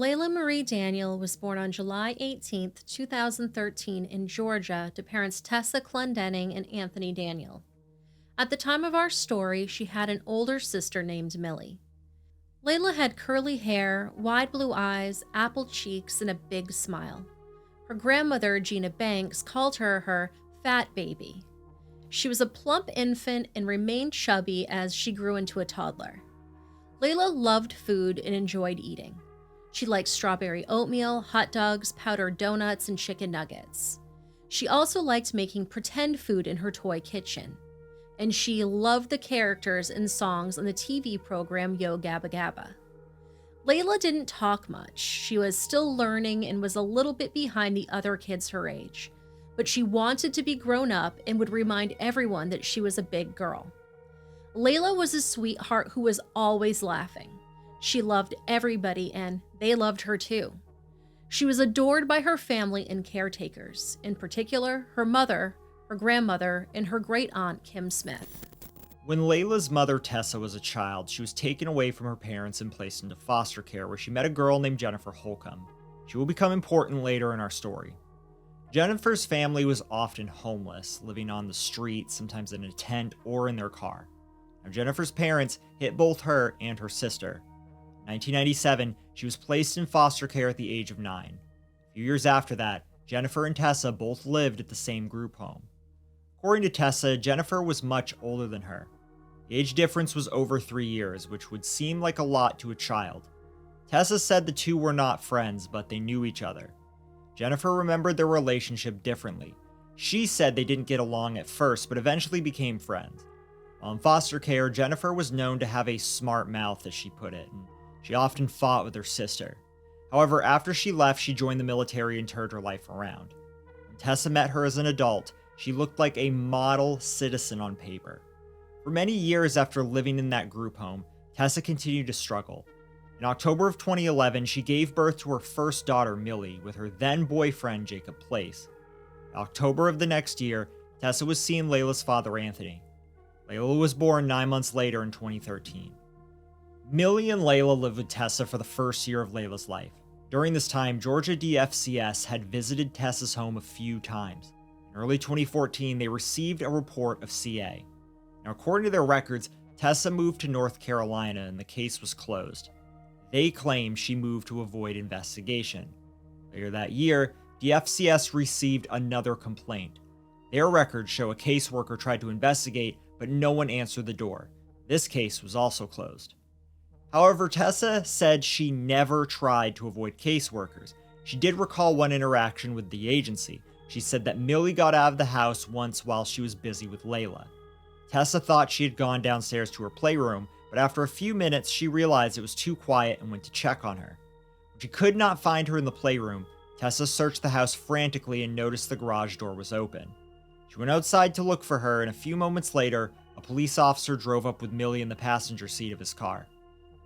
Layla Marie Daniel was born on July 18th, 2013 in Georgia to parents Tessa Clendenning and Anthony Daniel. At the time of our story, she had an older sister named Millie. Layla had curly hair, wide blue eyes, apple cheeks, and a big smile. Her grandmother, Gina Banks, called her fat baby. She was a plump infant and remained chubby as she grew into a toddler. Layla loved food and enjoyed eating. She liked strawberry oatmeal, hot dogs, powdered donuts, and chicken nuggets. She also liked making pretend food in her toy kitchen. And she loved the characters and songs on the TV program Yo Gabba Gabba. Layla didn't talk much. She was still learning and was a little bit behind the other kids her age. But she wanted to be grown up and would remind everyone that she was a big girl. Layla was a sweetheart who was always laughing. She loved everybody and they loved her too. She was adored by her family and caretakers, in particular her mother, her grandmother, and her great-aunt Kim Smith. When Layla's mother Tessa was a child, she was taken away from her parents and placed into foster care where she met a girl named Jennifer Holcomb. She will become important later in our story. Jennifer's family was often homeless, living on the street, sometimes in a tent or in their car. Now, Jennifer's parents hit both her and her sister. In 1997, she was placed in foster care at the age of 9. A few years after that, Jennifer and Tessa both lived at the same group home. According to Tessa, Jennifer was much older than her. The age difference was over 3 years, which would seem like a lot to a child. Tessa said the two were not friends, but they knew each other. Jennifer remembered their relationship differently. She said they didn't get along at first, but eventually became friends. While in foster care, Jennifer was known to have a smart mouth, as she put it, and she often fought with her sister. However, after she left, she joined the military and turned her life around. When Tessa met her as an adult, she looked like a model citizen on paper. For many years after living in that group home, Tessa continued to struggle. In October of 2011, she gave birth to her first daughter, Millie, with her then boyfriend, Jacob Place. In October of the next year, Tessa was seeing Layla's father, Anthony. Layla was born 9 months later in 2013. Millie and Layla lived with Tessa for the first year of Layla's life. During this time, Georgia DFCS had visited Tessa's home a few times. In early 2014, they received a report of CA. Now, according to their records, Tessa moved to North Carolina and the case was closed. They claim she moved to avoid investigation. Later that year, DFCS received another complaint. Their records show a caseworker tried to investigate, but no one answered the door. This case was also closed. However, Tessa said she never tried to avoid caseworkers. She did recall one interaction with the agency. She said that Millie got out of the house once while she was busy with Layla. Tessa thought she had gone downstairs to her playroom, but after a few minutes, she realized it was too quiet and went to check on her. When she could not find her in the playroom, Tessa searched the house frantically and noticed the garage door was open. She went outside to look for her, and a few moments later, a police officer drove up with Millie in the passenger seat of his car.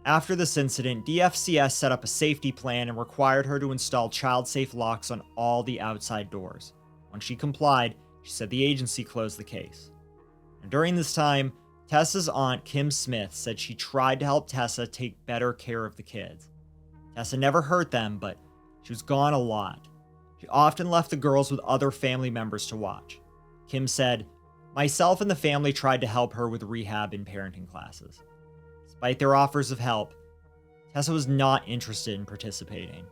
After this incident, DFCS set up a safety plan and required her to install child-safe locks on all the outside doors. When she complied, she said the agency closed the case. And during this time, Tessa's aunt, Kim Smith, said she tried to help Tessa take better care of the kids. Tessa never hurt them, but she was gone a lot. She often left the girls with other family members to watch. Kim said, "Myself and the family tried to help her with rehab and parenting classes. Despite their offers of help, Tessa was not interested in participating."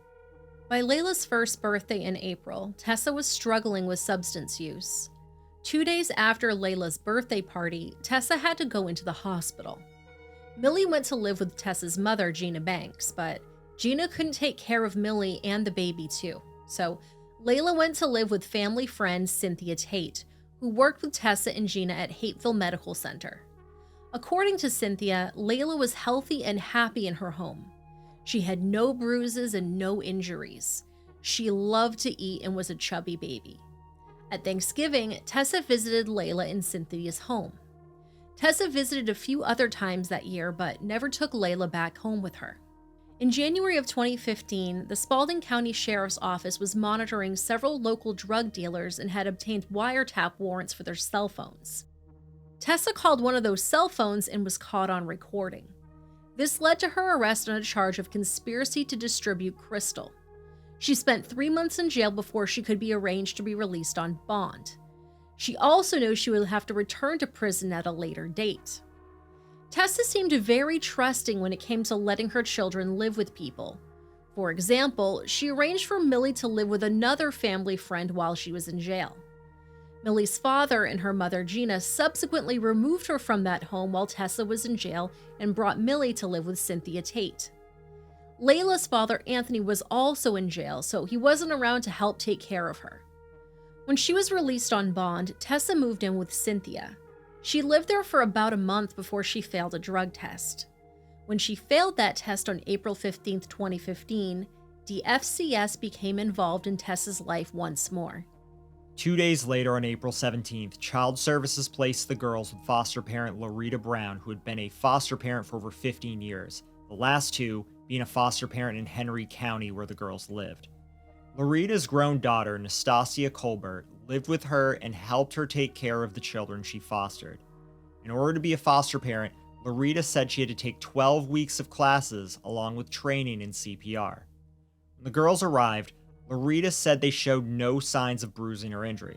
By Layla's first birthday in April, Tessa was struggling with substance use. 2 days after Layla's birthday party, Tessa had to go into the hospital. Millie went to live with Tessa's mother, Gina Banks, but Gina couldn't take care of Millie and the baby too. So Layla went to live with family friend Cynthia Tate, who worked with Tessa and Gina at Hateville Medical Center. According to Cynthia, Layla was healthy and happy in her home. She had no bruises and no injuries. She loved to eat and was a chubby baby. At Thanksgiving, Tessa visited Layla in Cynthia's home. Tessa visited a few other times that year, but never took Layla back home with her. In January of 2015, the Spalding County Sheriff's Office was monitoring several local drug dealers and had obtained wiretap warrants for their cell phones. Tessa called one of those cell phones and was caught on recording. This led to her arrest on a charge of conspiracy to distribute crystal. She spent 3 months in jail before she could be arranged to be released on bond. She also knows she will have to return to prison at a later date. Tessa seemed very trusting when it came to letting her children live with people. For example, she arranged for Millie to live with another family friend while she was in jail. Millie's father and her mother Gina subsequently removed her from that home while Tessa was in jail and brought Millie to live with Cynthia Tate. Laila's father Anthony was also in jail, so he wasn't around to help take care of her. When she was released on bond, Tessa moved in with Cynthia. She lived there for about a month before she failed a drug test. When she failed that test on April 15, 2015, the FCS became involved in Tessa's life once more. 2 days later, on April 17th, Child Services placed the girls with foster parent Loretta Brown, who had been a foster parent for over 15 years, the last two being a foster parent in Henry County where the girls lived. Loretta's grown daughter, Nastasia Colbert, lived with her and helped her take care of the children she fostered. In order to be a foster parent, Loretta said she had to take 12 weeks of classes along with training in CPR. When the girls arrived, Loretta said they showed no signs of bruising or injury.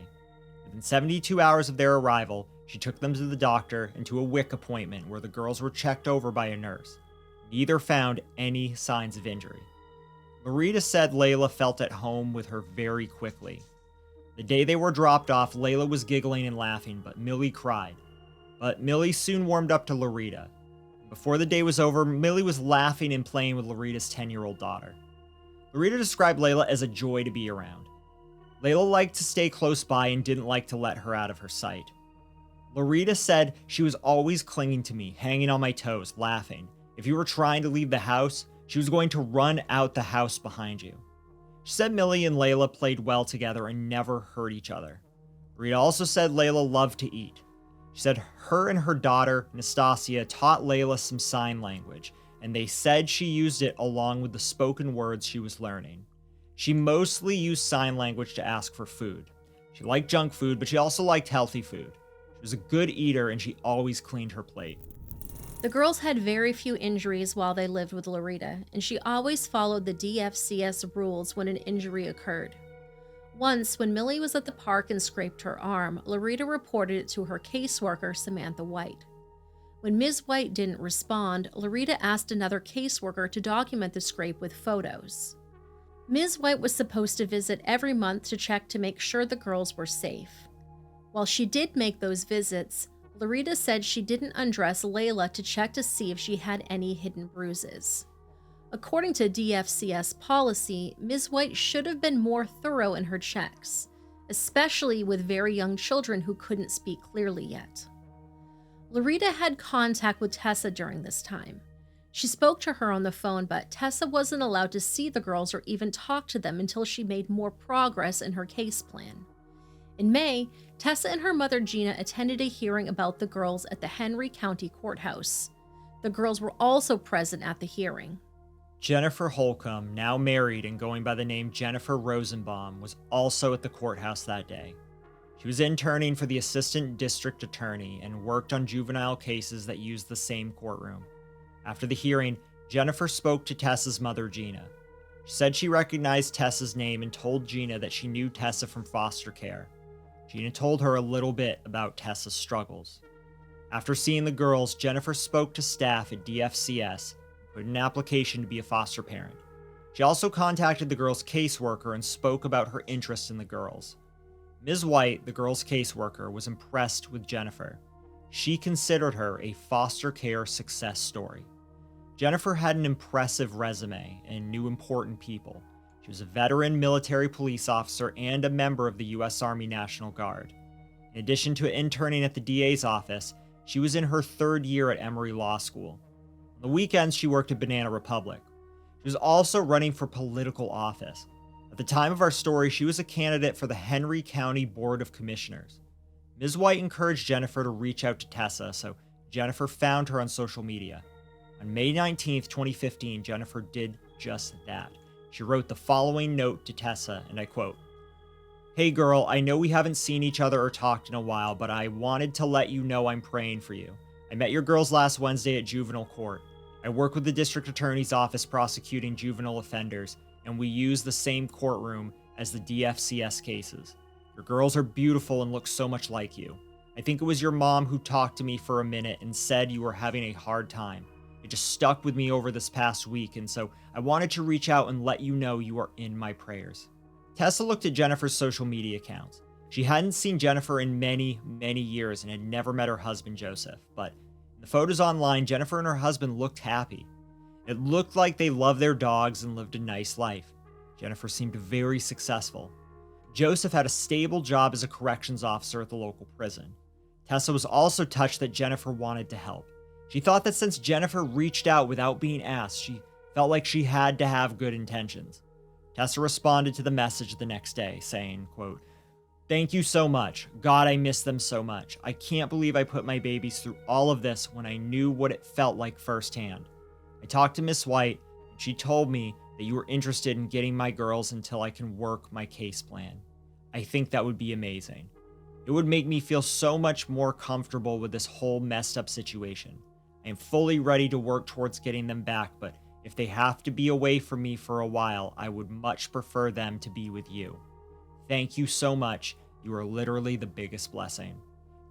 Within 72 hours of their arrival, she took them to the doctor and to a WIC appointment where the girls were checked over by a nurse. Neither found any signs of injury. Loretta said Laila felt at home with her very quickly. The day they were dropped off, Laila was giggling and laughing, but Millie cried. But Millie soon warmed up to Loretta. Before the day was over, Millie was laughing and playing with Loretta's 10-year-old daughter. Loretta described Laila as a joy to be around. Laila liked to stay close by and didn't like to let her out of her sight. Loretta said she was always clinging to me, hanging on my toes, laughing. If you were trying to leave the house, she was going to run out the house behind you. She said Millie and Laila played well together and never hurt each other. Loretta also said Laila loved to eat. She said her and her daughter, Nastasia, taught Laila some sign language, and they said she used it along with the spoken words she was learning. She mostly used sign language to ask for food. She liked junk food, but she also liked healthy food. She was a good eater, and she always cleaned her plate. The girls had very few injuries while they lived with Loretta, and she always followed the DFCS rules when an injury occurred. Once, when Millie was at the park and scraped her arm, Loretta reported it to her caseworker, Samantha White. When Ms. White didn't respond, Loretta asked another caseworker to document the scrape with photos. Ms. White was supposed to visit every month to check to make sure the girls were safe. While she did make those visits, Loretta said she didn't undress Laila to check to see if she had any hidden bruises. According to DFCS policy, Ms. White should have been more thorough in her checks, especially with very young children who couldn't speak clearly yet. Loretta had contact with Tessa during this time. She spoke to her on the phone, but Tessa wasn't allowed to see the girls or even talk to them until she made more progress in her case plan. In May, Tessa and her mother Gina attended a hearing about the girls at the Henry County Courthouse. The girls were also present at the hearing. Jennifer Holcomb, now married and going by the name Jennifer Rosenbaum, was also at the courthouse that day. She was interning for the assistant district attorney and worked on juvenile cases that used the same courtroom. After the hearing, Jennifer spoke to Tessa's mother, Gina. She said she recognized Tessa's name and told Gina that she knew Tessa from foster care. Gina told her a little bit about Tessa's struggles. After seeing the girls, Jennifer spoke to staff at DFCS and put in an application to be a foster parent. She also contacted the girls' caseworker and spoke about her interest in the girls. Ms. White, the girls' caseworker, was impressed with Jennifer. She considered her a foster care success story. Jennifer had an impressive resume and knew important people. She was a veteran military police officer and a member of the U.S. Army National Guard. In addition to interning at the DA's office, she was in her third year at Emory Law School. On the weekends, she worked at Banana Republic. She was also running for political office. At the time of our story, she was a candidate for the Henry County Board of Commissioners. Ms. White encouraged Jennifer to reach out to Tessa, so Jennifer found her on social media. On May 19, 2015, Jennifer did just that. She wrote the following note to Tessa, and I quote, "Hey girl, I know we haven't seen each other or talked in a while, but I wanted to let you know I'm praying for you. I met your girls last Wednesday at juvenile court. I I work with the district attorney's office prosecuting juvenile offenders, and we use the same courtroom as the DFCS cases. Your girls are beautiful and look so much like you. I think it was your mom who talked to me for a minute and said you were having a hard time. It just stuck with me over this past week, and so I wanted to reach out and let you know you are in my prayers." Tessa looked at Jennifer's social media accounts. She hadn't seen Jennifer in many, many years and had never met her husband, Joseph. But in the photos online, Jennifer and her husband looked happy. It looked like they loved their dogs and lived a nice life. Jennifer seemed very successful. Joseph had a stable job as a corrections officer at the local prison. Tessa was also touched that Jennifer wanted to help. She thought that since Jennifer reached out without being asked, she felt like she had to have good intentions. Tessa responded to the message the next day, saying, quote, "Thank you so much. God, I miss them so much. I can't believe I put my babies through all of this when I knew what it felt like firsthand. I talked to Miss White, and she told me that you were interested in getting my girls until I can work my case plan. I think that would be amazing. It would make me feel so much more comfortable with this whole messed up situation. I am fully ready to work towards getting them back, but if they have to be away from me for a while, I would much prefer them to be with you. Thank you so much. You are literally the biggest blessing."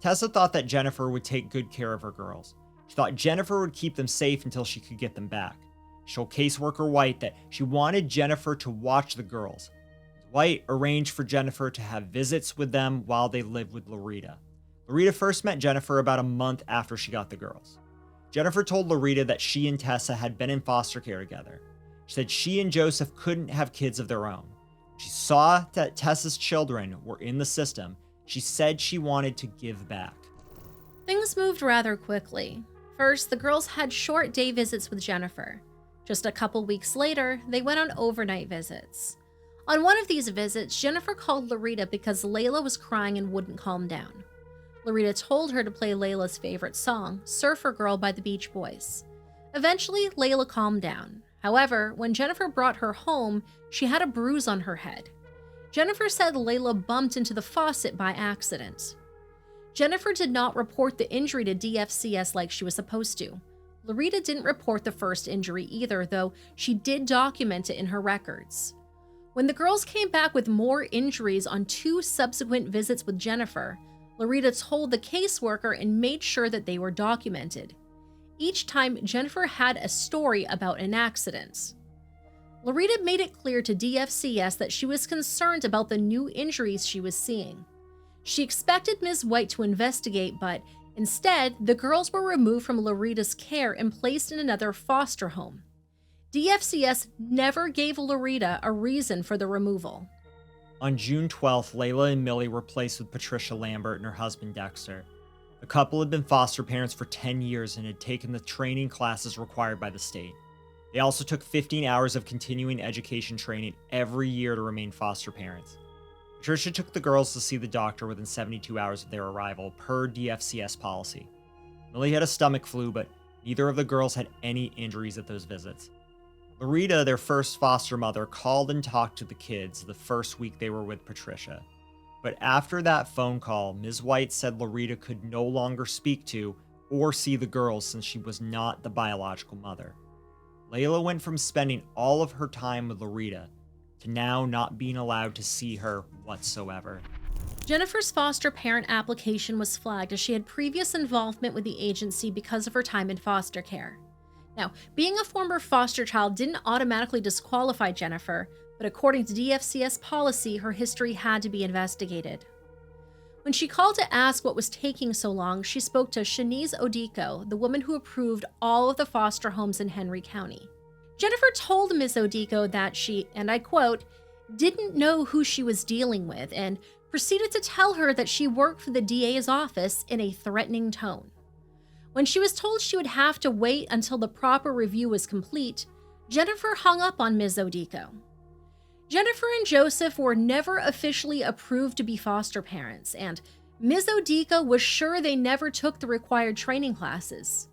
Tessa thought that Jennifer would take good care of her girls. She thought Jennifer would keep them safe until she could get them back. She told caseworker White that she wanted Jennifer to watch the girls. White arranged for Jennifer to have visits with them while they lived with Loretta. Loretta first met Jennifer about a month after she got the girls. Jennifer told Loretta that she and Tessa had been in foster care together. She said she and Joseph couldn't have kids of their own. She saw that Tessa's children were in the system. She said she wanted to give back. Things moved rather quickly. First, the girls had short day visits with Jennifer. Just a couple weeks later, they went on overnight visits. On one of these visits, Jennifer called Loretta because Laila was crying and wouldn't calm down. Loretta told her to play Laila's favorite song, Surfer Girl by the Beach Boys. Eventually, Laila calmed down. However, when Jennifer brought her home, she had a bruise on her head. Jennifer said Laila bumped into the faucet by accident. Jennifer did not report the injury to DFCS like she was supposed to. Loretta didn't report the first injury either, though she did document it in her records. When the girls came back with more injuries on 2 subsequent visits with Jennifer, Loretta told the caseworker and made sure that they were documented. Each time, Jennifer had a story about an accident. Loretta made it clear to DFCS that she was concerned about the new injuries she was seeing. She expected Ms. White to investigate, but instead, the girls were removed from Loretta's care and placed in another foster home. DFCS never gave Loretta a reason for the removal. On June 12th, Laila and Millie were placed with Patricia Lambert and her husband Dexter. The couple had been foster parents for 10 years and had taken the training classes required by the state. They also took 15 hours of continuing education training every year to remain foster parents. Patricia took the girls to see the doctor within 72 hours of their arrival, per DFCS policy. Millie had a stomach flu, but neither of the girls had any injuries at those visits. Loretta, their first foster mother, called and talked to the kids the first week they were with Patricia. But after that phone call, Ms. White said Loretta could no longer speak to or see the girls since she was not the biological mother. Laila went from spending all of her time with Loretta to now not being allowed to see her whatsoever. Jennifer's foster parent application was flagged as she had previous involvement with the agency because of her time in foster care. Now, being a former foster child didn't automatically disqualify Jennifer, but according to DFCS policy, her history had to be investigated. When she called to ask what was taking so long, she spoke to Shanice Odico, the woman who approved all of the foster homes in Henry County. Jennifer told Ms. Odico that she, and I quote, didn't know who she was dealing with, and proceeded to tell her that she worked for the DA's office in a threatening tone. When she was told she would have to wait until the proper review was complete, Jennifer hung up on Ms. Odico. Jennifer and Joseph were never officially approved to be foster parents, and Ms. Odico was sure they never took the required training classes.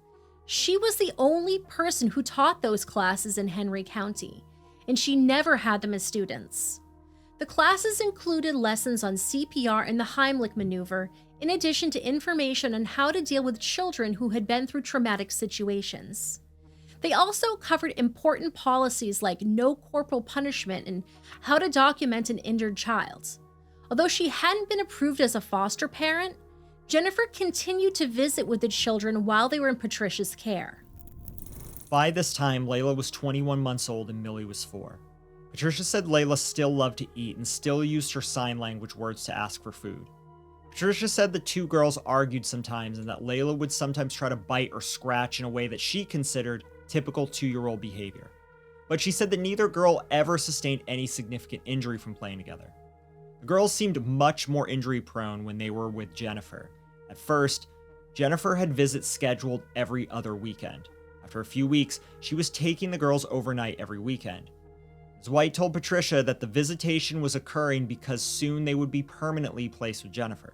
She was the only person who taught those classes in Henry County, and she never had them as students. The classes included lessons on CPR and the Heimlich maneuver, in addition to information on how to deal with children who had been through traumatic situations. They also covered important policies like no corporal punishment and how to document an injured child. Although she hadn't been approved as a foster parent, Jennifer continued to visit with the children while they were in Patricia's care. By this time, Laila was 21 months old and Millie was 4. Patricia said Laila still loved to eat and still used her sign language words to ask for food. Patricia said the two girls argued sometimes and that Laila would sometimes try to bite or scratch in a way that she considered typical 2-year-old behavior. But she said that neither girl ever sustained any significant injury from playing together. The girls seemed much more injury prone when they were with Jennifer. At first, Jennifer had visits scheduled every other weekend. After a few weeks, she was taking the girls overnight every weekend. Ms. White told Patricia that the visitation was occurring because soon they would be permanently placed with Jennifer.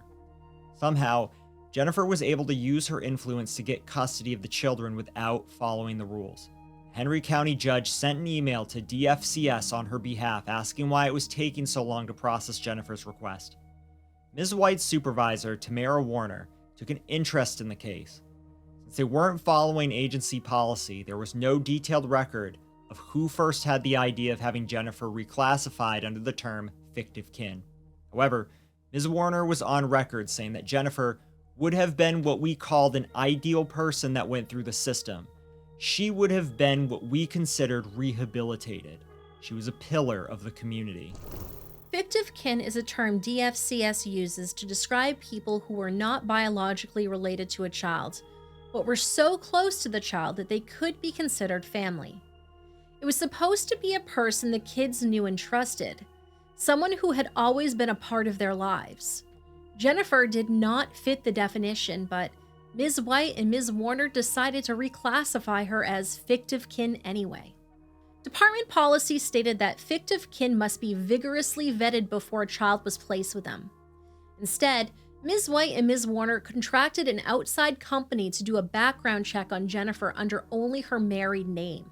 Somehow, Jennifer was able to use her influence to get custody of the children without following the rules. A Henry County judge sent an email to DFCS on her behalf asking why it was taking so long to process Jennifer's request. Ms. White's supervisor, Tamara Warner, took an interest in the case. Since they weren't following agency policy, there was no detailed record of who first had the idea of having Jennifer reclassified under the term fictive kin. However, Ms. Warner was on record saying that Jennifer would have been what we called an ideal person that went through the system. She would have been what we considered rehabilitated. She was a pillar of the community. Fictive kin is a term DFCS uses to describe people who were not biologically related to a child, but were so close to the child that they could be considered family. It was supposed to be a person the kids knew and trusted, someone who had always been a part of their lives. Jennifer did not fit the definition, but Ms. White and Ms. Warner decided to reclassify her as fictive kin anyway. Department policy stated that fictive kin must be vigorously vetted before a child was placed with them. Instead, Ms. White and Ms. Warner contracted an outside company to do a background check on Jennifer under only her married name.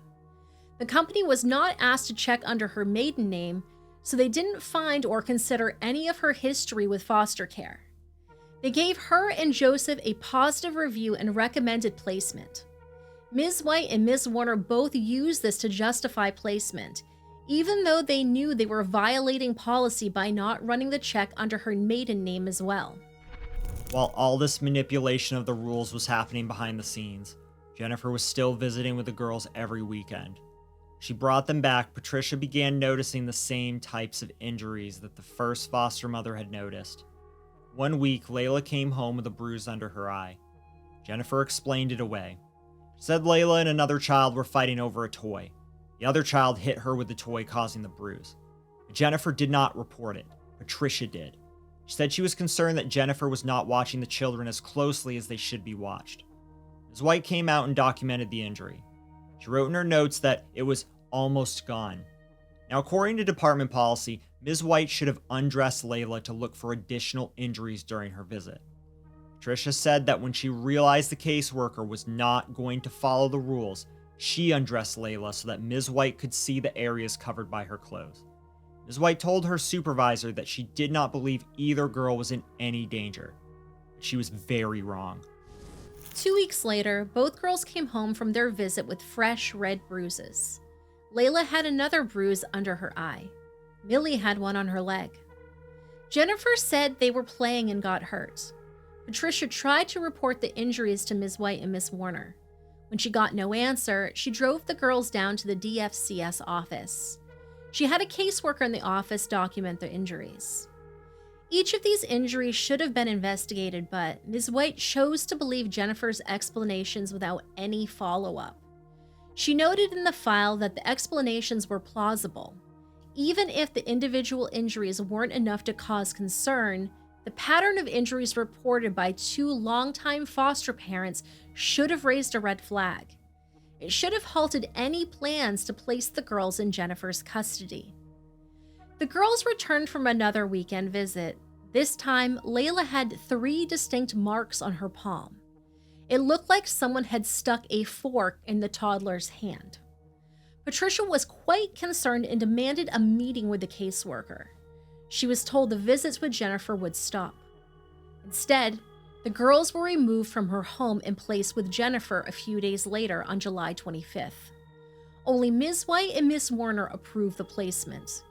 The company was not asked to check under her maiden name, so they didn't find or consider any of her history with foster care. They gave her and Joseph a positive review and recommended placement. Ms. White and Ms. Warner both used this to justify placement, even though they knew they were violating policy by not running the check under her maiden name as well. While all this manipulation of the rules was happening behind the scenes, Jennifer was still visiting with the girls every weekend. She brought them back. Patricia began noticing the same types of injuries that the first foster mother had noticed. One week, Laila came home with a bruise under her eye. Jennifer explained it away. She said Laila and another child were fighting over a toy. The other child hit her with the toy, causing the bruise. But Jennifer did not report it. Patricia did. She said she was concerned that Jennifer was not watching the children as closely as they should be watched. Ms. White came out and documented the injury. She wrote in her notes that it was almost gone. Now, according to department policy, Ms. White should have undressed Laila to look for additional injuries during her visit. Patricia said that when she realized the caseworker was not going to follow the rules, she undressed Laila so that Ms. White could see the areas covered by her clothes. Ms. White told her supervisor that she did not believe either girl was in any danger. But she was very wrong. 2 weeks later, both girls came home from their visit with fresh red bruises. Laila had another bruise under her eye. Millie had one on her leg. Jennifer said they were playing and got hurt. Patricia tried to report the injuries to Ms. White and Ms. Warner. When she got no answer, she drove the girls down to the DFCS office. She had a caseworker in the office document the injuries. Each of these injuries should have been investigated, but Ms. White chose to believe Jennifer's explanations without any follow-up. She noted in the file that the explanations were plausible. Even if the individual injuries weren't enough to cause concern, the pattern of injuries reported by 2 longtime foster parents should have raised a red flag. It should have halted any plans to place the girls in Jennifer's custody. The girls returned from another weekend visit. This time, Laila had 3 distinct marks on her palm. It looked like someone had stuck a fork in the toddler's hand. Patricia was quite concerned and demanded a meeting with the caseworker. She was told the visits with Jennifer would stop. Instead, The girls were removed from her home and placed with Jennifer a few days later on July 25th. Only Ms. White and Ms. Warner approved the placement.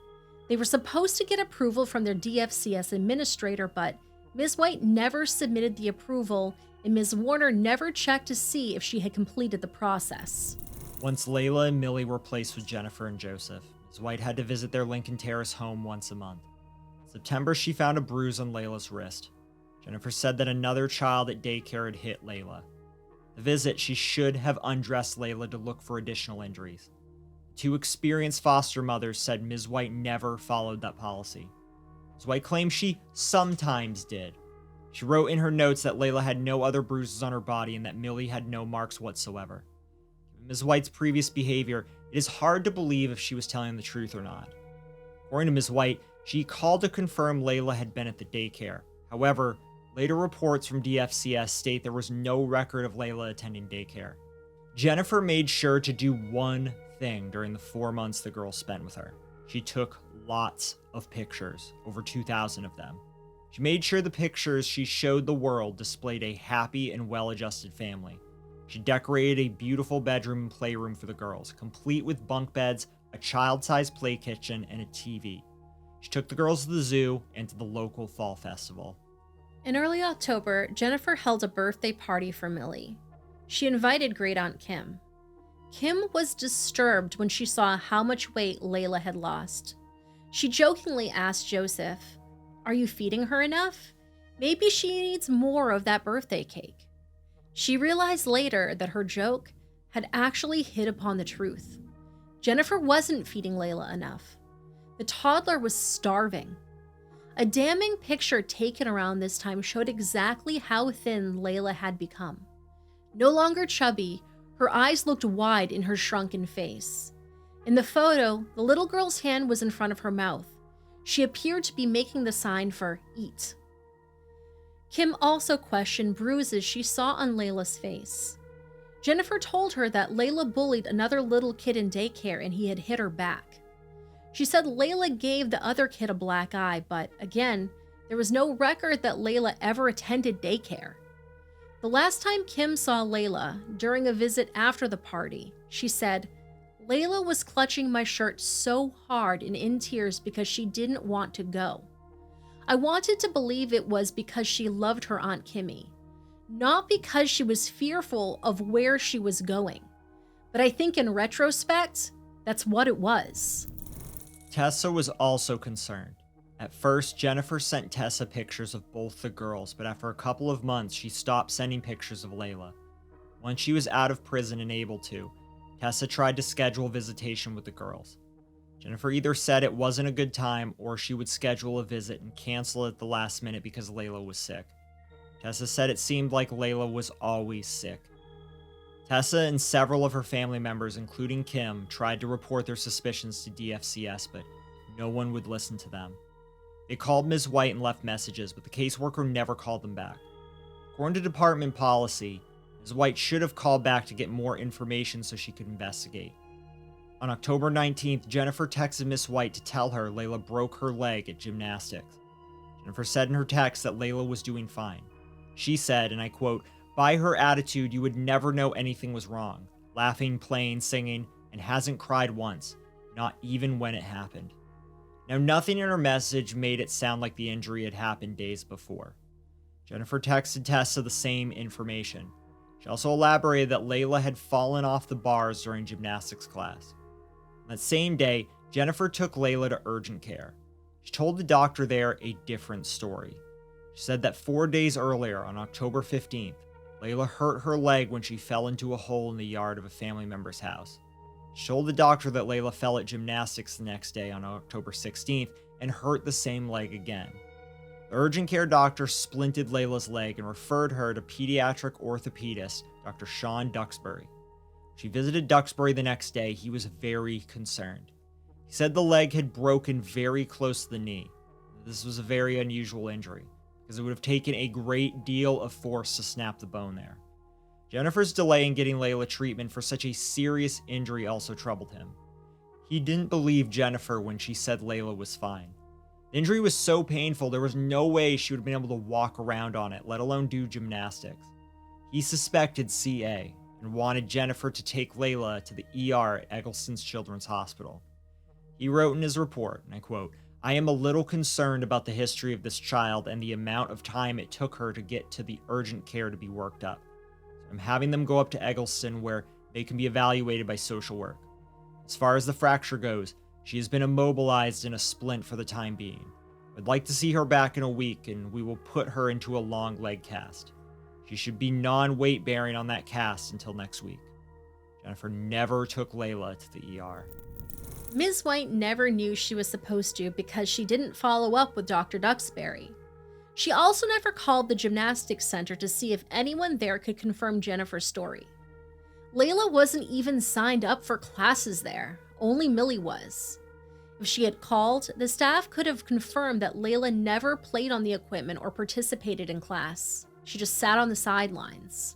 They were supposed to get approval from their DFCS administrator, but Ms. White never submitted the approval, and Ms. Warner never checked to see if she had completed the process. Once Laila and Millie were placed with Jennifer and Joseph, Ms. White had to visit their Lincoln Terrace home once a month. In September, she found a bruise on Laila's wrist. Jennifer said that another child at daycare had hit Laila. The visit, she should have undressed Laila to look for additional injuries. Two experienced foster mothers said Ms. White never followed that policy. Ms. White claimed she sometimes did. She wrote in her notes that Laila had no other bruises on her body and that Millie had no marks whatsoever. Given Ms. White's previous behavior, it is hard to believe if she was telling the truth or not. According to Ms. White, she called to confirm Laila had been at the daycare. However, later reports from DFCS state there was no record of Laila attending daycare. Jennifer made sure to do one thing during the 4 months the girls spent with her. She took lots of pictures, over 2,000 of them. She made sure the pictures she showed the world displayed a happy and well-adjusted family. She decorated a beautiful bedroom and playroom for the girls, complete with bunk beds, a child-sized play kitchen, and a TV. She took the girls to the zoo and to the local fall festival. In early October, Jennifer held a birthday party for Millie. She invited Great Aunt Kim. Kim was disturbed when she saw how much weight Laila had lost. She jokingly asked Joseph, "Are you feeding her enough? Maybe she needs more of that birthday cake." She realized later that her joke had actually hit upon the truth. Jennifer wasn't feeding Laila enough. The toddler was starving. A damning picture taken around this time showed exactly how thin Laila had become. No longer chubby, her eyes looked wide in her shrunken face. In the photo, the little girl's hand was in front of her mouth. She appeared to be making the sign for eat. Kim also questioned bruises she saw on Laila's face. Jennifer told her that Laila bullied another little kid in daycare and he had hit her back. She said Laila gave the other kid a black eye, but again, there was no record that Laila ever attended daycare. The last time Kim saw Laila, during a visit after the party, she said, "Laila was clutching my shirt so hard and in tears because she didn't want to go. I wanted to believe it was because she loved her Aunt Kimmy, not because she was fearful of where she was going. But I think in retrospect, that's what it was." Tessa was also concerned. At first, Jennifer sent Tessa pictures of both the girls, but after a couple of months, she stopped sending pictures of Laila. Once she was out of prison and able to, Tessa tried to schedule visitation with the girls. Jennifer either said it wasn't a good time or she would schedule a visit and cancel it at the last minute because Laila was sick. Tessa said it seemed like Laila was always sick. Tessa and several of her family members, including Kim, tried to report their suspicions to DFCS, but no one would listen to them. They called Ms. White and left messages, but the caseworker never called them back. According to department policy, Ms. White should have called back to get more information so she could investigate. On October 19th, Jennifer texted Ms. White to tell her Laila broke her leg at gymnastics. Jennifer said in her text that Laila was doing fine. She said, and I quote, "By her attitude, you would never know anything was wrong. Laughing, playing, singing, and hasn't cried once, not even when it happened." Now, nothing in her message made it sound like the injury had happened days before. Jennifer texted Tessa the same information. She also elaborated that Laila had fallen off the bars during gymnastics class. On that same day, Jennifer took Laila to urgent care. She told the doctor there a different story. She said that 4 days earlier, on October 15th, Laila hurt her leg when she fell into a hole in the yard of a family member's house. She told the doctor that Laila fell at gymnastics the next day on October 16th and hurt the same leg again. The urgent care doctor splinted Laila's leg and referred her to pediatric orthopedist Dr. Sean Duxbury. She visited Duxbury the next day. He was very concerned. He said the leg had broken very close to the knee. This was a very unusual injury, because it would have taken a great deal of force to snap the bone there. Jennifer's delay in getting Laila treatment for such a serious injury also troubled him. He didn't believe Jennifer when she said Laila was fine. The injury was so painful, there was no way she would have been able to walk around on it, let alone do gymnastics. He suspected CA and wanted Jennifer to take Laila to the ER at Eggleston's Children's Hospital. He wrote in his report, and I quote, "I am a little concerned about the history of this child and the amount of time it took her to get to the urgent care to be worked up. So I'm having them go up to Eggleston where they can be evaluated by social work. As far as the fracture goes, she has been immobilized in a splint for the time being. I'd like to see her back in a week and we will put her into a long leg cast. She should be non-weight bearing on that cast until next week." Jennifer never took Laila to the ER. Ms. White never knew she was supposed to because she didn't follow up with Dr. Duxbury. She also never called the gymnastics center to see if anyone there could confirm Jennifer's story. Laila wasn't even signed up for classes there, only Millie was. If she had called, the staff could have confirmed that Laila never played on the equipment or participated in class. She just sat on the sidelines.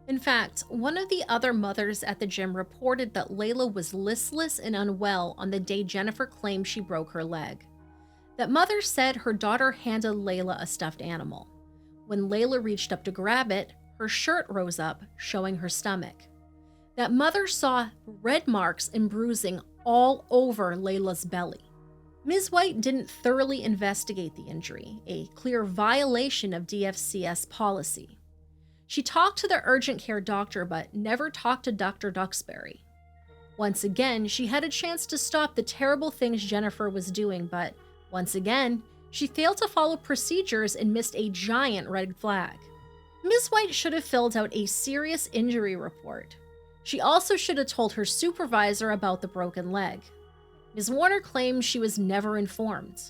In fact, one of the other mothers at the gym reported that Laila was listless and unwell on the day Jennifer claimed she broke her leg. That mother said her daughter handed Laila a stuffed animal. When Laila reached up to grab it, her shirt rose up, showing her stomach. That mother saw red marks and bruising all over Laila's belly. Ms. White didn't thoroughly investigate the injury, a clear violation of DFCS policy. She talked to the urgent care doctor but never talked to Dr. Duxbury. Once again, she had a chance to stop the terrible things Jennifer was doing, but once again, she failed to follow procedures and missed a giant red flag. Ms. White should have filled out a serious injury report. She also should have told her supervisor about the broken leg. Ms. Warner claims she was never informed.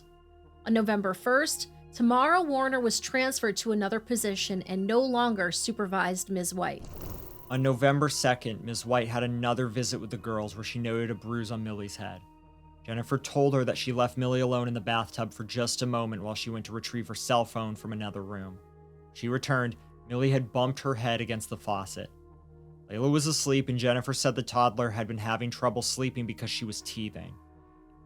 On November 1st, Tamara Warner was transferred to another position and no longer supervised Ms. White. On November 2nd, Ms. White had another visit with the girls where she noted a bruise on Millie's head. Jennifer told her that she left Millie alone in the bathtub for just a moment while she went to retrieve her cell phone from another room. She returned, Millie had bumped her head against the faucet. Laila was asleep and Jennifer said the toddler had been having trouble sleeping because she was teething.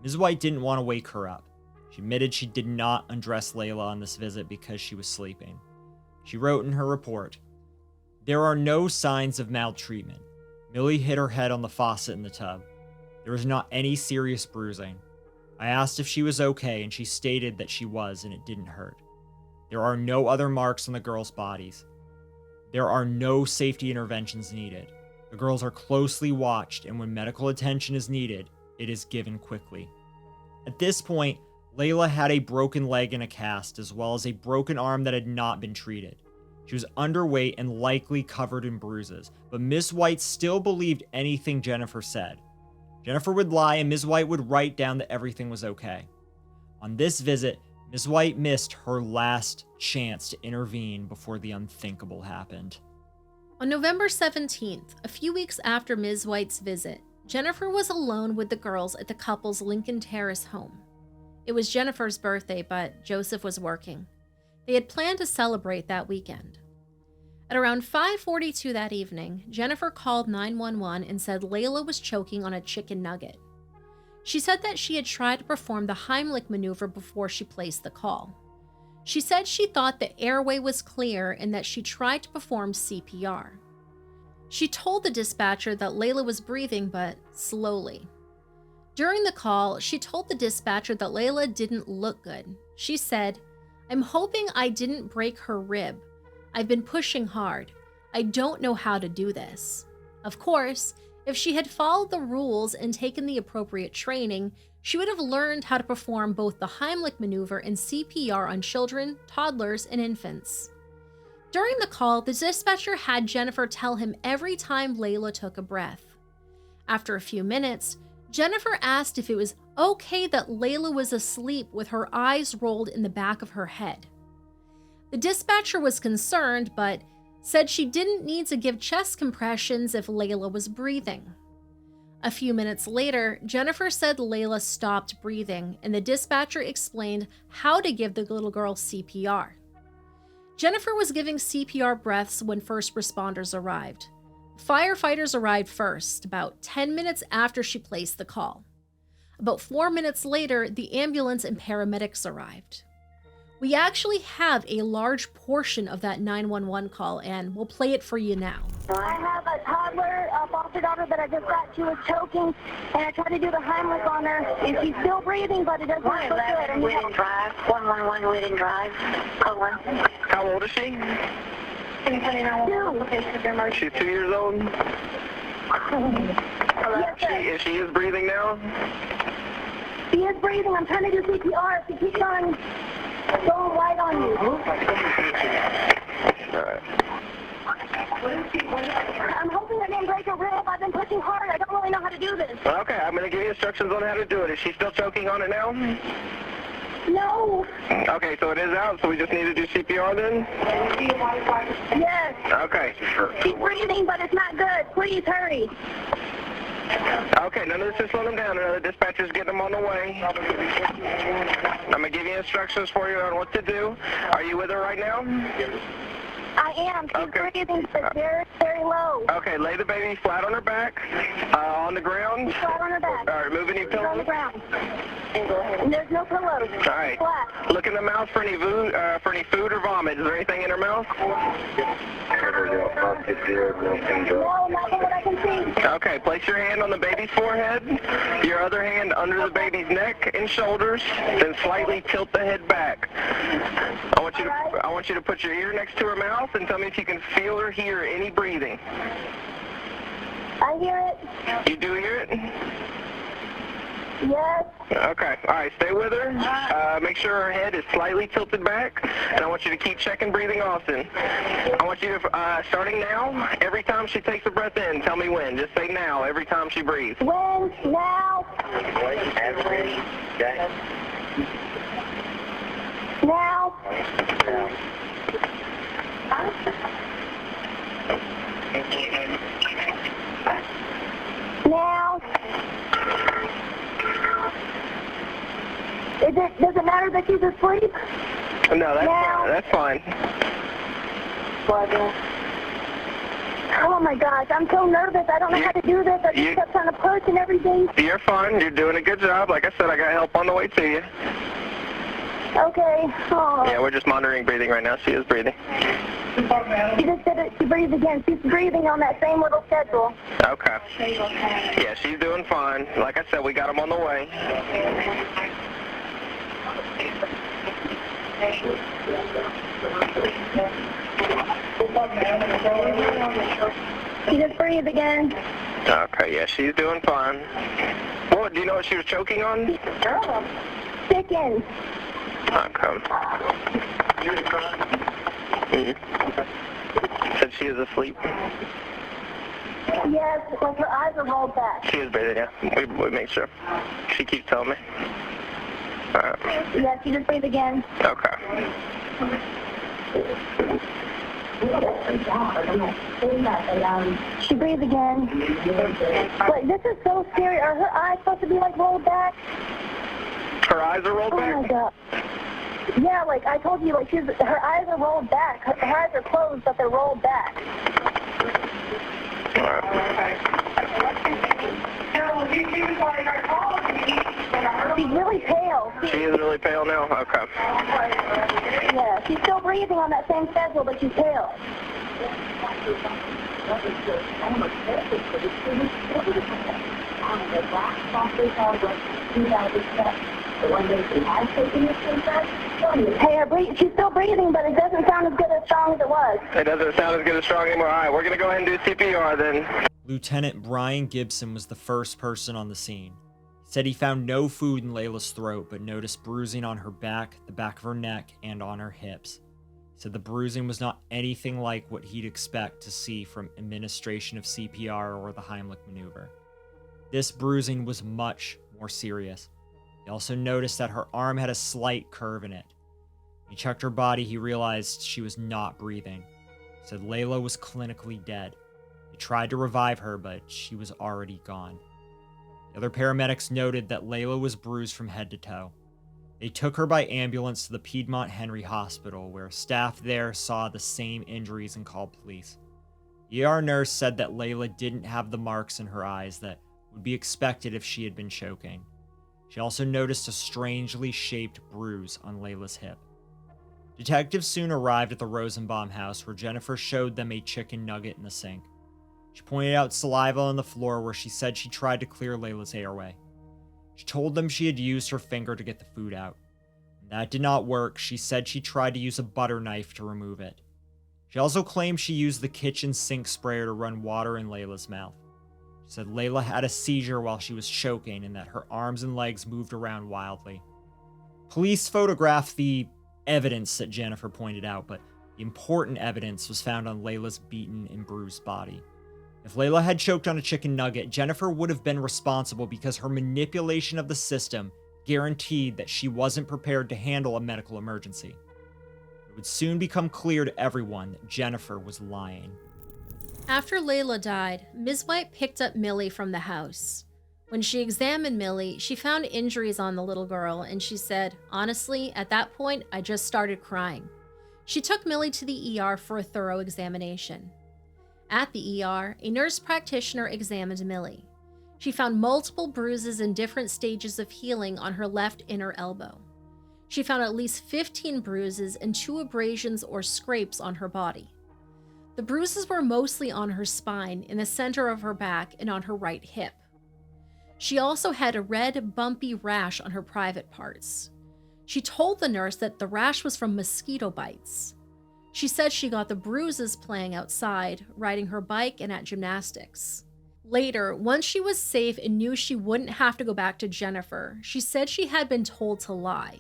Ms. White didn't want to wake her up. She admitted she did not undress Laila on this visit because she was sleeping. She wrote in her report, "There are no signs of maltreatment. Millie hit her head on the faucet in the tub. There was not any serious bruising. I asked if she was okay and she stated that she was and it didn't hurt. There are no other marks on the girls' bodies. There are no safety interventions needed. The girls are closely watched and when medical attention is needed, it is given quickly." At this point, Laila had a broken leg in a cast as well as a broken arm that had not been treated. She was underweight and likely covered in bruises, but Ms. White still believed anything Jennifer said. Jennifer would lie and Ms. White would write down that everything was okay. On this visit, Ms. White missed her last chance to intervene before the unthinkable happened. On November 17th, a few weeks after Ms. White's visit, Jennifer was alone with the girls at the couple's Lincoln Terrace home. It was Jennifer's birthday, but Joseph was working. They had planned to celebrate that weekend. At around 5:42 that evening, Jennifer called 911 and said Laila was choking on a chicken nugget. She said that she had tried to perform the Heimlich maneuver before she placed the call. She said she thought the airway was clear and that she tried to perform CPR. She told the dispatcher that Laila was breathing, but slowly. During the call, she told the dispatcher that Laila didn't look good. She said, "I'm hoping I didn't break her rib. I've been pushing hard. I don't know how to do this." Of course, if she had followed the rules and taken the appropriate training, she would have learned how to perform both the Heimlich maneuver and CPR on children, toddlers, and infants. During the call, the dispatcher had Jennifer tell him every time Laila took a breath. After a few minutes, Jennifer asked if it was okay that Laila was asleep with her eyes rolled in the back of her head. The dispatcher was concerned, but said she didn't need to give chest compressions if Laila was breathing. A few minutes later, Jennifer said Laila stopped breathing, and the dispatcher explained how to give the little girl CPR. Jennifer was giving CPR breaths when first responders arrived. Firefighters arrived first, about 10 minutes after she placed the call. About 4 minutes later, the ambulance and paramedics arrived. We actually have a large portion of that 911 call, and we'll play it for you now. I have a toddler, a foster daughter that I just got. She was choking, and I tried to do the Heimlich on her, and she's still breathing, but it doesn't look good. And we didn't drive. 111, we didn't drive. Code 1. How old is she? She's 2 years old? Yes, She is breathing now? she is breathing. I'm trying to do CPR. She keeps on going right on you. Alright. I'm hoping I didn't break a rib. I've been pushing hard. I don't really know how to do this. Okay, I'm going to give you instructions on how to do it. Is she still choking on it now? No. Okay, so it is out, so we just need to do CPR then? Yes. Okay. She's breathing, but it's not good. Please hurry. Okay, none of this is slowing them down. Another dispatcher's getting them on the way. I'm going to give you instructions for you on what to do. Are you with her right now? I am. She's Okay. breathing, but very, very low. Okay, lay the baby flat on her back, on the ground. Flat on her back. All right, move any She's on the pillows. ground. And there's no pillows. All right. Flat. Look in the mouth for any food or vomit. Is there anything in her mouth? No, nothing that I can see. Okay, place your hand on the baby's forehead, your other hand under the baby's neck and shoulders, then slightly tilt the head back. I want you to put your ear next to her mouth and tell me if you can feel or hear any breathing. I hear it. You do hear it? Yes. Okay, all right, stay with her. Make sure her head is slightly tilted back, and I want you to keep checking breathing often. I want you to, starting now, every time she takes a breath in, tell me when. Just say now, every time she breathes. When? Now? Now? Now? Does it matter that she's asleep? No, that's Now. fine. That's fine. Oh my gosh, I'm so nervous. I don't know how to do this. I just kept trying to push and everything. You're fine. You're doing a good job. Like I said, I got help on the way to you. Okay. Oh. Yeah, we're just monitoring breathing right now. She is breathing. She just did it. She breathed again. She's breathing on that same little schedule. Okay. Yeah, she's doing fine. Like I said, we got them on the way. She just breathed again. Okay, yeah, she's doing fine. What, do you know what she was choking on? Chicken. Okay. Said she is asleep. Yes, like her eyes are rolled back. She is breathing, yeah. We make sure. She keeps telling me. Alright. Yes, she just breathed again. Okay. She breathed again. Wait, this is so scary. Are her eyes supposed to be like rolled back? Her eyes are rolled Oh my back? god. Yeah, like I told you, like her eyes are rolled back. Her eyes are closed, but they're rolled back. She's really pale. She is really pale now? Okay. Yeah, she's still breathing on that same schedule, but she's pale. Hey, she's still breathing, but it doesn't sound as good as strong as it was. It doesn't sound as good as strong anymore. All right, we're going to go ahead and do CPR then. Lieutenant Brian Gibson was the first person on the scene. He said he found no food in Layla's throat, but noticed bruising on her back, the back of her neck, and on her hips. He said the bruising was not anything like what he'd expect to see from administration of CPR or the Heimlich maneuver. This bruising was much more serious. He also noticed that her arm had a slight curve in it. When he checked her body, he realized she was not breathing. He said Layla was clinically dead. They tried to revive her, but she was already gone. The other paramedics noted that Layla was bruised from head to toe. They took her by ambulance to the Piedmont Henry Hospital, where staff there saw the same injuries and called police. The ER nurse said that Layla didn't have the marks in her eyes that would be expected if she had been choking. She also noticed a strangely shaped bruise on Laila's hip. Detectives soon arrived at the Rosenbaum house, where Jennifer showed them a chicken nugget in the sink. She pointed out saliva on the floor where she said she tried to clear Laila's airway. She told them she had used her finger to get the food out. When that did not work, she said she tried to use a butter knife to remove it. She also claimed she used the kitchen sink sprayer to run water in Laila's mouth. She said Laila had a seizure while she was choking and that her arms and legs moved around wildly. Police photographed the evidence that Jennifer pointed out, but the important evidence was found on Laila's beaten and bruised body. If Laila had choked on a chicken nugget, Jennifer would have been responsible because her manipulation of the system guaranteed that she wasn't prepared to handle a medical emergency. It would soon become clear to everyone that Jennifer was lying. After Laila died, Ms. White picked up Millie from the house. When she examined Millie, she found injuries on the little girl, and she said, "Honestly, at that point, I just started crying." She took Millie to the ER for a thorough examination. At the ER, a nurse practitioner examined Millie. She found multiple bruises in different stages of healing on her left inner elbow. She found at least 15 bruises and 2 abrasions or scrapes on her body. The bruises were mostly on her spine, in the center of her back, and on her right hip. She also had a red, bumpy rash on her private parts. She told the nurse that the rash was from mosquito bites. She said she got the bruises playing outside, riding her bike, and at gymnastics. Later, once she was safe and knew she wouldn't have to go back to Jennifer, she said she had been told to lie.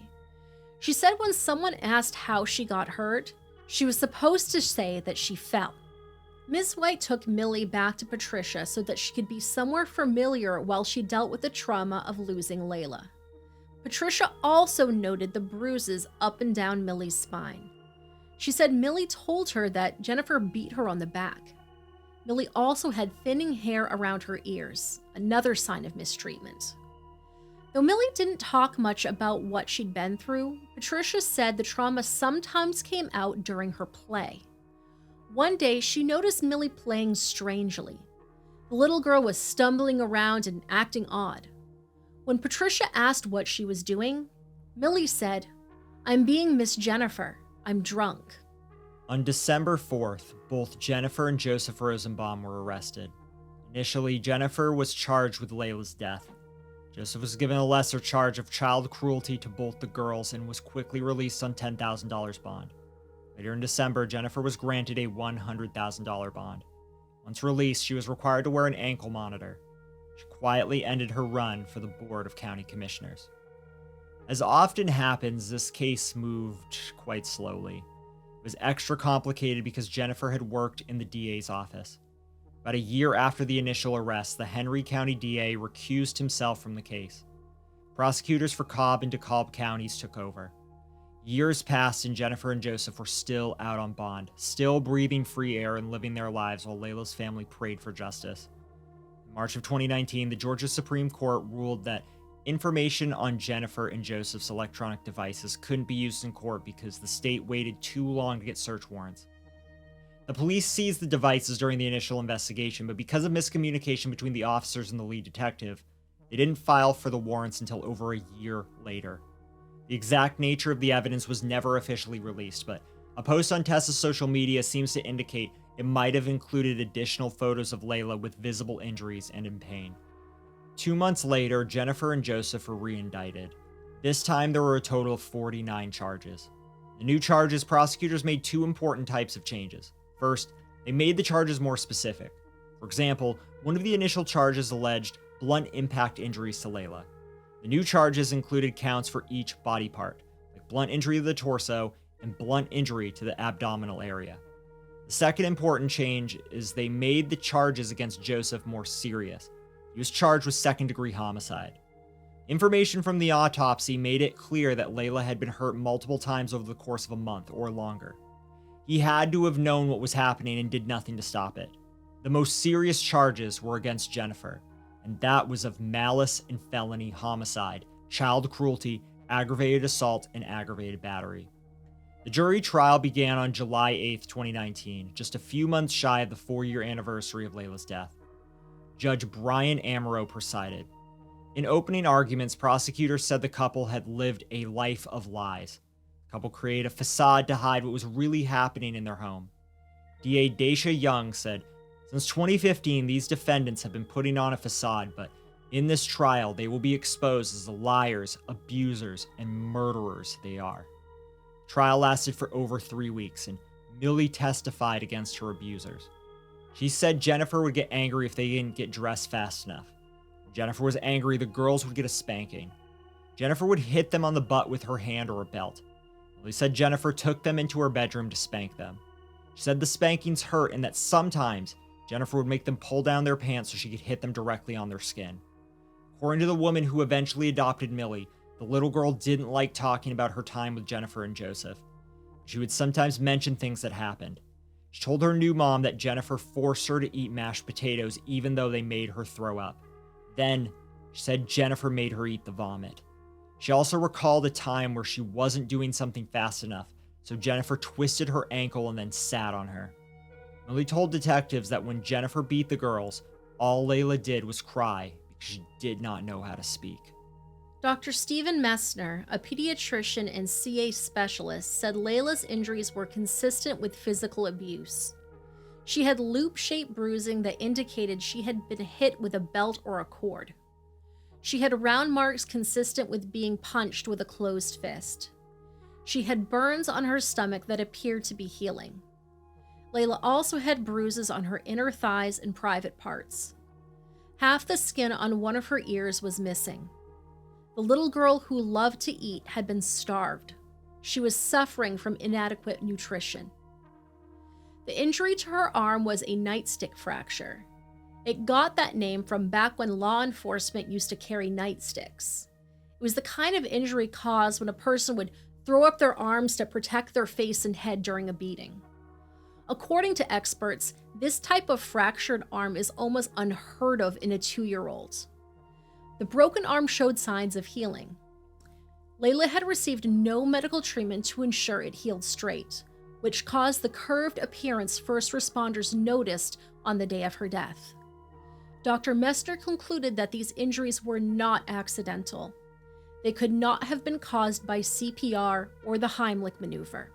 She said when someone asked how she got hurt, she was supposed to say that she fell. Ms. White took Millie back to Patricia so that she could be somewhere familiar while she dealt with the trauma of losing Laila. Patricia also noted the bruises up and down Millie's spine. She said Millie told her that Jennifer beat her on the back. Millie also had thinning hair around her ears, another sign of mistreatment. Though Millie didn't talk much about what she'd been through, Patricia said the trauma sometimes came out during her play. One day, she noticed Millie playing strangely. The little girl was stumbling around and acting odd. When Patricia asked what she was doing, Millie said, "I'm being Miss Jennifer. I'm drunk." On December 4th, both Jennifer and Joseph Rosenbaum were arrested. Initially, Jennifer was charged with Laila's death. Joseph was given a lesser charge of child cruelty to both the girls and was quickly released on $10,000 bond. Later in December, Jennifer was granted a $100,000 bond. Once released, she was required to wear an ankle monitor. She quietly ended her run for the Board of County Commissioners. As often happens, this case moved quite slowly. It was extra complicated because Jennifer had worked in the DA's office. About a year after the initial arrest, the Henry County DA recused himself from the case. Prosecutors for Cobb and DeKalb counties took over. Years passed and Jennifer and Joseph were still out on bond, still breathing free air and living their lives while Laila's family prayed for justice. In March of 2019, the Georgia Supreme Court ruled that information on Jennifer and Joseph's electronic devices couldn't be used in court because the state waited too long to get search warrants. The police seized the devices during the initial investigation, but because of miscommunication between the officers and the lead detective, they didn't file for the warrants until over a year later. The exact nature of the evidence was never officially released, but a post on Tessa's social media seems to indicate it might have included additional photos of Laila with visible injuries and in pain. 2 months later, Jennifer and Joseph were re-indicted. This time, there were a total of 49 charges. The new charges, prosecutors made 2 important types of changes. First, they made the charges more specific. For example, one of the initial charges alleged blunt impact injuries to Laila. The new charges included counts for each body part, like blunt injury to the torso and blunt injury to the abdominal area. The second important change is they made the charges against Joseph more serious. He was charged with second-degree homicide. Information from the autopsy made it clear that Laila had been hurt multiple times over the course of a month or longer. He had to have known what was happening and did nothing to stop it. The most serious charges were against Jennifer, and that was of malice and felony homicide, child cruelty, aggravated assault, and aggravated battery. The jury trial began on July 8, 2019, just a few months shy of the 4-year anniversary of Laila's death. Judge Brian Amaro presided. In opening arguments, prosecutors said the couple had lived a life of lies. The couple created a facade to hide what was really happening in their home. DA Daisha Young said, "Since 2015, these defendants have been putting on a facade, but in this trial, they will be exposed as the liars, abusers, and murderers they are." The trial lasted for over 3 weeks, and Millie testified against her abusers. She said Jennifer would get angry if they didn't get dressed fast enough. When Jennifer was angry, the girls would get a spanking. Jennifer would hit them on the butt with her hand or a belt. Millie said Jennifer took them into her bedroom to spank them. She said the spankings hurt and that sometimes Jennifer would make them pull down their pants so she could hit them directly on their skin. According to the woman who eventually adopted Millie, the little girl didn't like talking about her time with Jennifer and Joseph. She would sometimes mention things that happened. She told her new mom that Jennifer forced her to eat mashed potatoes even though they made her throw up. Then, she said Jennifer made her eat the vomit. She also recalled a time where she wasn't doing something fast enough, so Jennifer twisted her ankle and then sat on her. Millie told detectives that when Jennifer beat the girls, all Laila did was cry because she did not know how to speak. Dr. Stephen Messner, a pediatrician and CA specialist, said Laila's injuries were consistent with physical abuse. She had loop-shaped bruising that indicated she had been hit with a belt or a cord. She had round marks consistent with being punched with a closed fist. She had burns on her stomach that appeared to be healing. Laila also had bruises on her inner thighs and private parts. Half the skin on one of her ears was missing. The little girl who loved to eat had been starved. She was suffering from inadequate nutrition. The injury to her arm was a nightstick fracture. It got that name from back when law enforcement used to carry nightsticks. It was the kind of injury caused when a person would throw up their arms to protect their face and head during a beating. According to experts, this type of fractured arm is almost unheard of in a 2-year-old. The broken arm showed signs of healing. Laila had received no medical treatment to ensure it healed straight, which caused the curved appearance first responders noticed on the day of her death. Dr. Messner concluded that these injuries were not accidental. They could not have been caused by CPR or the Heimlich maneuver.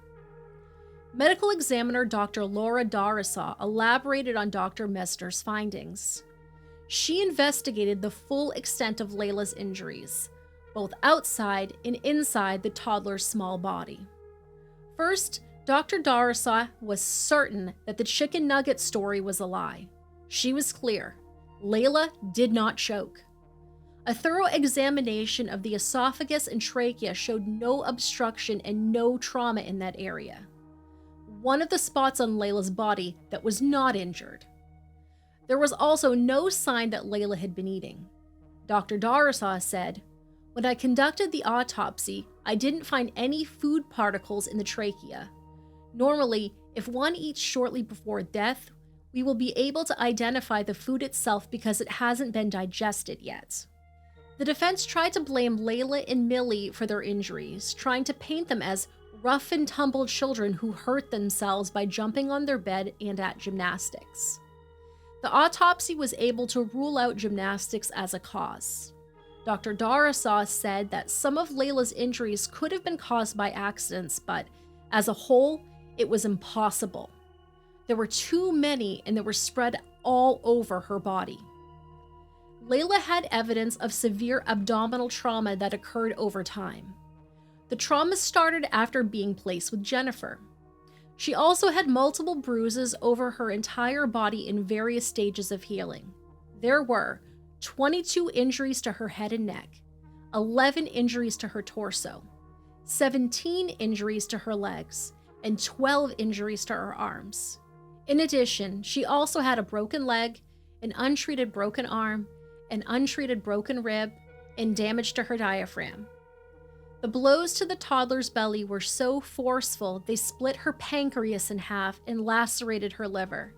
Medical examiner Dr. Laura Darasaw elaborated on Dr. Messner's findings. She investigated the full extent of Laila's injuries, both outside and inside the toddler's small body. First, Dr. Darasaw was certain that the chicken nugget story was a lie. She was clear. Laila did not choke. A thorough examination of the esophagus and trachea showed no obstruction and no trauma in that area. One of the spots on Laila's body that was not injured. There was also no sign that Laila had been eating. Dr. Darasaw said, "When I conducted the autopsy, I didn't find any food particles in the trachea. Normally, if one eats shortly before death, we will be able to identify the food itself because it hasn't been digested yet." The defense tried to blame Laila and Millie for their injuries, trying to paint them as rough and tumble children who hurt themselves by jumping on their bed and at gymnastics. The autopsy was able to rule out gymnastics as a cause. Dr. Darasaw said that some of Laila's injuries could have been caused by accidents, but as a whole, it was impossible. There were too many and they were spread all over her body. Laila had evidence of severe abdominal trauma that occurred over time. The trauma started after being placed with Jennifer. She also had multiple bruises over her entire body in various stages of healing. There were 22 injuries to her head and neck, 11 injuries to her torso, 17 injuries to her legs, and 12 injuries to her arms. In addition, she also had a broken leg, an untreated broken arm, an untreated broken rib, and damage to her diaphragm. The blows to the toddler's belly were so forceful they split her pancreas in half and lacerated her liver.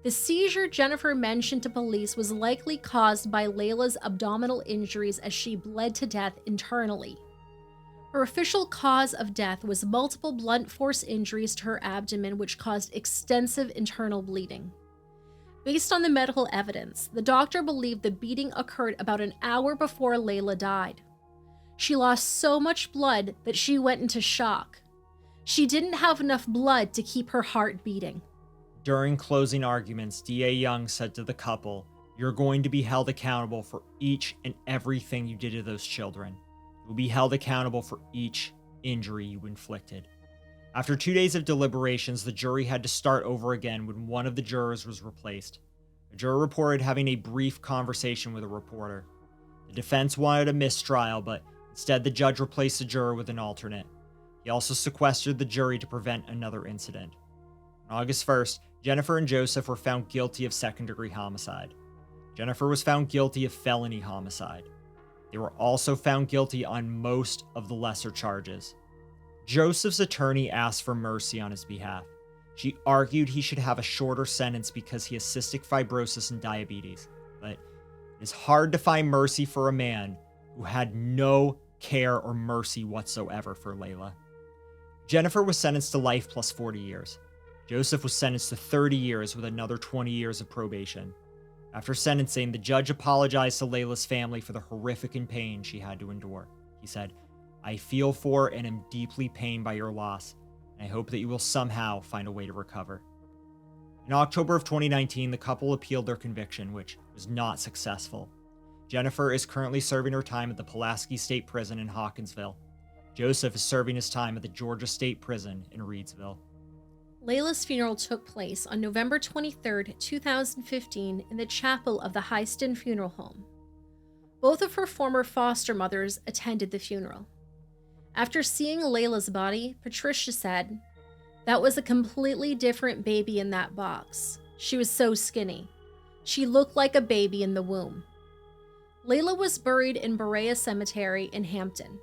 The seizure Jennifer mentioned to police was likely caused by Laila's abdominal injuries as she bled to death internally. Her official cause of death was multiple blunt force injuries to her abdomen, which caused extensive internal bleeding. Based on the medical evidence, the doctor believed the beating occurred about an hour before Laila died. She lost so much blood that she went into shock. She didn't have enough blood to keep her heart beating. During closing arguments, D.A. Young said to the couple, "You're going to be held accountable for each and everything you did to those children. You will be held accountable for each injury you inflicted." After 2 days of deliberations, the jury had to start over again when one of the jurors was replaced. A juror reported having a brief conversation with a reporter. The defense wanted a mistrial, but instead the judge replaced the juror with an alternate. He also sequestered the jury to prevent another incident. On August 1st, Jennifer and Joseph were found guilty of second-degree homicide. Jennifer was found guilty of felony homicide. They were also found guilty on most of the lesser charges. Joseph's attorney asked for mercy on his behalf. She argued he should have a shorter sentence because he has cystic fibrosis and diabetes, but it is hard to find mercy for a man who had no care or mercy whatsoever for Laila. Jennifer was sentenced to life plus 40 years. Joseph was sentenced to 30 years with another 20 years of probation. After sentencing, the judge apologized to Laila's family for the horrific pain she had to endure. He said, "I feel for and am deeply pained by your loss, and I hope that you will somehow find a way to recover." In October of 2019, the couple appealed their conviction, which was not successful. Jennifer is currently serving her time at the Pulaski State Prison in Hawkinsville. Joseph is serving his time at the Georgia State Prison in Reidsville. Laila's funeral took place on November 23, 2015, in the chapel of the Heiston Funeral Home. Both of her former foster mothers attended the funeral. After seeing Laila's body, Patricia said, "That was a completely different baby in that box. She was so skinny. She looked like a baby in the womb." Laila was buried in Berea Cemetery in Hampton.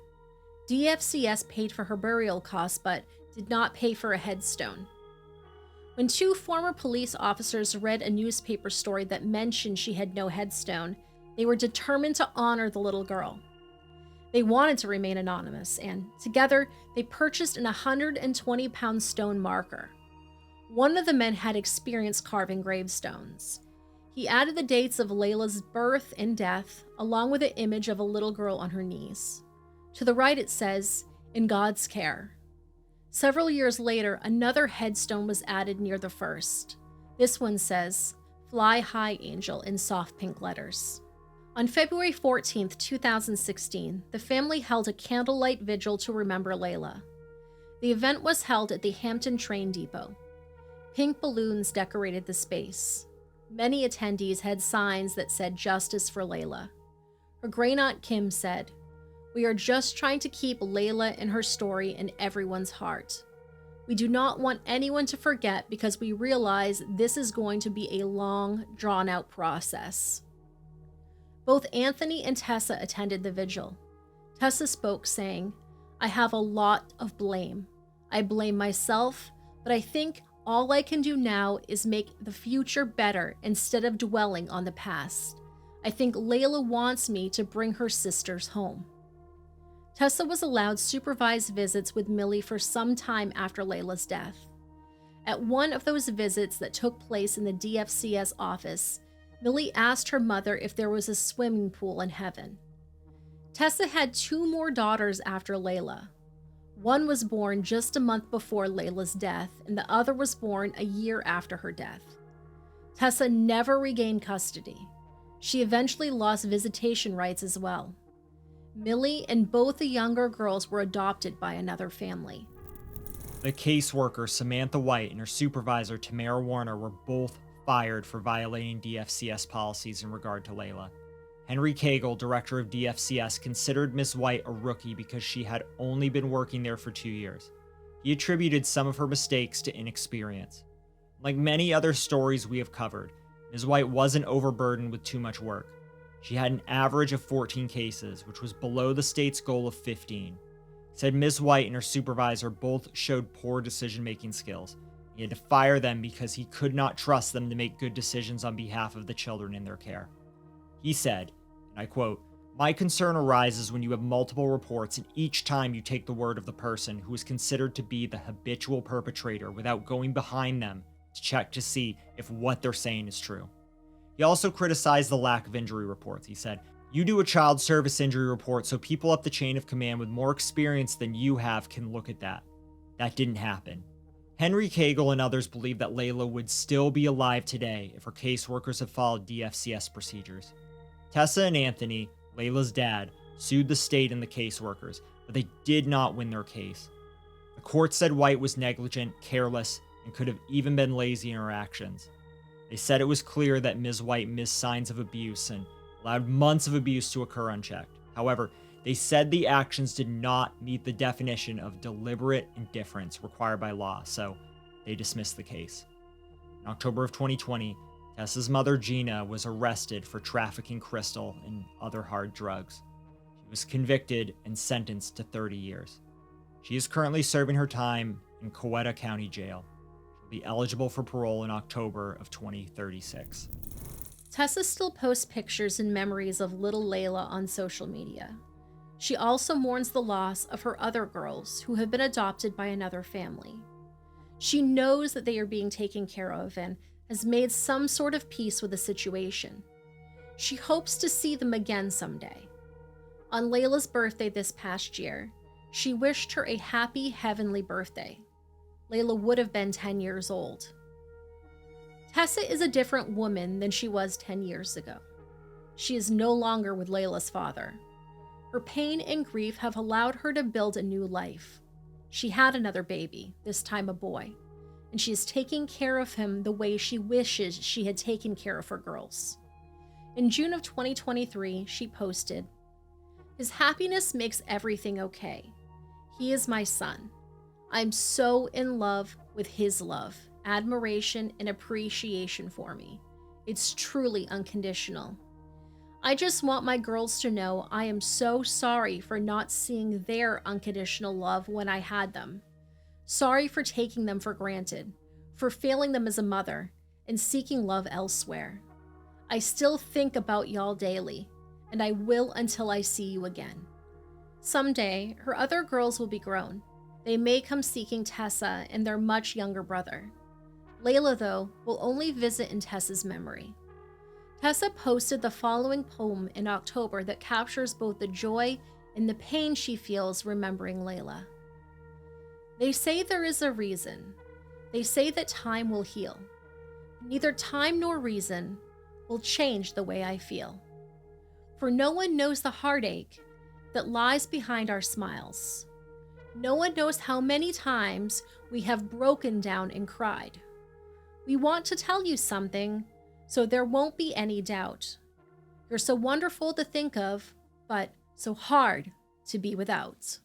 DFCS paid for her burial costs but did not pay for a headstone. When two former police officers read a newspaper story that mentioned she had no headstone, they were determined to honor the little girl. They wanted to remain anonymous, and together they purchased an 120-pound stone marker. One of the men had experience carving gravestones. He added the dates of Laila's birth and death, along with an image of a little girl on her knees. To the right it says, "In God's care." Several years later, another headstone was added near the first. This one says, "Fly High Angel," in soft pink letters. On February 14, 2016, the family held a candlelight vigil to remember Laila. The event was held at the Hampton Train Depot. Pink balloons decorated the space. Many attendees had signs that said "Justice for Laila." Her great-aunt Kim said, "We are just trying to keep Laila and her story in everyone's heart. We do not want anyone to forget because we realize this is going to be a long, drawn-out process." Both Anthony and Tessa attended the vigil. Tessa spoke saying, "I have a lot of blame. I blame myself, but I think all I can do now is make the future better instead of dwelling on the past. I think Laila wants me to bring her sisters home." Tessa was allowed supervised visits with Millie for some time after Laila's death. At one of those visits that took place in the DFCS office, Millie asked her mother if there was a swimming pool in heaven. Tessa had two more daughters after Laila. One was born just a month before Laila's death, and the other was born a year after her death. Tessa never regained custody. She eventually lost visitation rights as well. Millie and both the younger girls were adopted by another family. The caseworker Samantha White and her supervisor Tamara Warner were both fired for violating DFCS policies in regard to Laila. Henry Cagle, director of DFCS, considered Ms. White a rookie because she had only been working there for 2 years. He attributed some of her mistakes to inexperience. Like many other stories we have covered, Ms. White wasn't overburdened with too much work. She had an average of 14 cases, which was below the state's goal of 15. He said Ms. White and her supervisor both showed poor decision-making skills. He had to fire them because he could not trust them to make good decisions on behalf of the children in their care. He said, and I quote, "My concern arises when you have multiple reports and each time you take the word of the person who is considered to be the habitual perpetrator without going behind them to check to see if what they're saying is true. He also criticized the lack of injury reports. He said, "You do a child service injury report so people up the chain of command with more experience than you have can look at that. That didn't happen." Henry Cagle and others believe that Laila would still be alive today if her caseworkers had followed DFCS procedures. Tessa and Anthony, Laila's dad, sued the state and the caseworkers, but they did not win their case. The court said White was negligent, careless, and could have even been lazy in her actions. They said it was clear that Ms. White missed signs of abuse and allowed months of abuse to occur unchecked. However, they said the actions did not meet the definition of deliberate indifference required by law, so they dismissed the case. In October of 2020, Tessa's mother, Gina, was arrested for trafficking crystal and other hard drugs. She was convicted and sentenced to 30 years. She is currently serving her time in Coweta County Jail. She'll be eligible for parole in October of 2036. Tessa still posts pictures and memories of little Laila on social media. She also mourns the loss of her other girls who have been adopted by another family. She knows that they are being taken care of and has made some sort of peace with the situation. She hopes to see them again someday. On Laila's birthday this past year, she wished her a happy heavenly birthday. Laila would have been 10 years old. Tessa is a different woman than she was 10 years ago. She is no longer with Laila's father. Her pain and grief have allowed her to build a new life. She had another baby, this time a boy, and she is taking care of him the way she wishes she had taken care of her girls. In June of 2023, she posted, "His happiness makes everything okay. He is my son. I'm so in love with his love, admiration, and appreciation for me. It's truly unconditional. I just want my girls to know I am so sorry for not seeing their unconditional love when I had them. Sorry for taking them for granted, for failing them as a mother, and seeking love elsewhere. I still think about y'all daily, and I will until I see you again." Someday, her other girls will be grown. They may come seeking Tessa and their much younger brother. Laila, though, will only visit in Tessa's memory. Tessa posted the following poem in October that captures both the joy and the pain she feels remembering Laila. "They say there is a reason. They say that time will heal. Neither time nor reason will change the way I feel. For no one knows the heartache that lies behind our smiles. No one knows how many times we have broken down and cried. We want to tell you something, so there won't be any doubt. You're so wonderful to think of, but so hard to be without."